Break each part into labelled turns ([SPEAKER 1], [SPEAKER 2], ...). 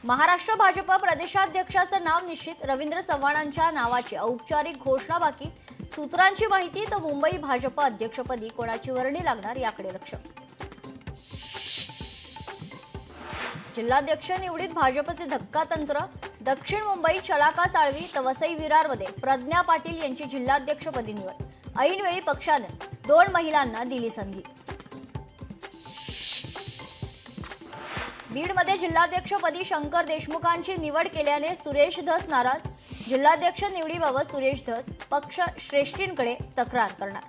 [SPEAKER 1] महाराष्ट्र भाजप प्रदेशाध्यक्षाचं नाव निश्चित, रवींद्र चव्हाणांच्या नावाची औपचारिक घोषणा बाकी। सूत्रांची माहिती तर मुंबई भाजप अध्यक्षपदी कोणाची वर्णी लागणार याकडे लक्ष। जिल्हाध्यक्ष निवडीत भाजपचे धक्कातंत्र, दक्षिण मुंबई चलाका साळवी तर वसई विरारमध्ये प्रज्ञा पाटील यांची जिल्हाध्यक्षपदी निवड। ऐनवेळी पक्षाने 2 महिलांना दिली संधी। बीडमध्ये जिल्हाध्यक्षपदी शंकर देशमुखांची निवड केल्याने सुरेश धस नाराज। जिल्हाध्यक्ष निवडीबाबत सुरेश धस पक्ष श्रेष्ठींकडे तक्रार करणार।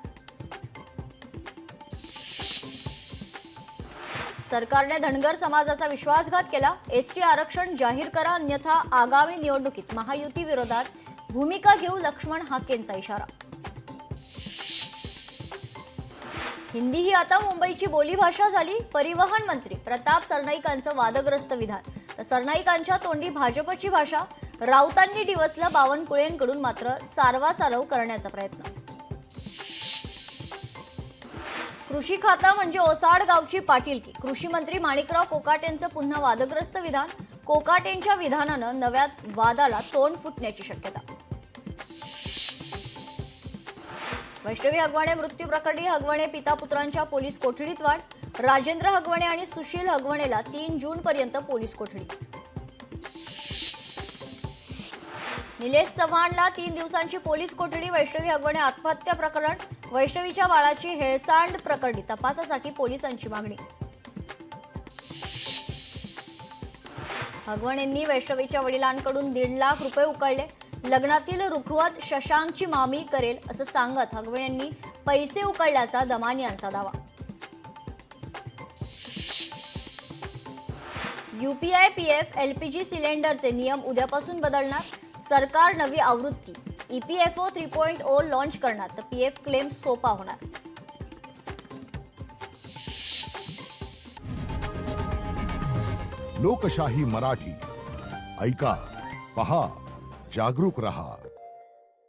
[SPEAKER 1] सरकारने धनगर समाजाचा विश्वासघात केला, एसटी आरक्षण जाहीर करा अन्यथा आगामी निवडणुकीत महायुती विरोधात भूमिका घेऊ, लक्ष्मण हाकेंचा इशारा। हिंदी ही आता मुंबईची बोलीभाषा झाली, परिवहन मंत्री प्रताप सरनाईकांचं वादग्रस्त विधान। तर सरनाईकांच्या तोंडी भाजपची भाषा, राऊतांनी डिवचलं बावनकुळेंकडून मात्र सारवासारव करण्याचा प्रयत्न। कृषी खाता म्हणजे ओसाड गावची पाटीलकी, कृषी मंत्री माणिकराव कोकाटेंचं पुन्हा वादग्रस्त विधान। कोकाटेंच्या विधानानं नव्या वादाला तोंड फुटण्याची शक्यता। वैष्णवी हगवणे मृत्यू प्रकरणी हगवणे पिता पुत्रांच्या पोलीस कोठडीत वाढ। राजेंद्र हगवणे आणि सुशील हगवणेला 3 जून पर्यंत पोलीस कोठडी। निलेश चव्हाणला 3 दिवसांची पोलीस कोठडी। वैष्णवी हगवणे आत्महत्या प्रकरण, वैष्णवीच्या बाळाची हेळसांड प्रकरणी तपासासाठी पोलिसांची मागणी। हगवणेंनी वैष्णवीच्या वडिलांकडून 1.5 लाख रुपये उकळले। लग्नातील रुखवत शशांकची मामी करेल असं सांगत हगवणेंनी पैसे उकळल्याचा दमानी यांचा दावा। यूपीआय पीएफ एलपीजी सिलेंडरचे नियम उद्यापासून बदलणार। सरकार नवी आवृत्ती ईपीएफओ 3.0 लॉन्च करणार, तर पीएफ क्लेम सोपा होणार।
[SPEAKER 2] लोकशाही मराठी ऐका, पहा, जागरूक रहा।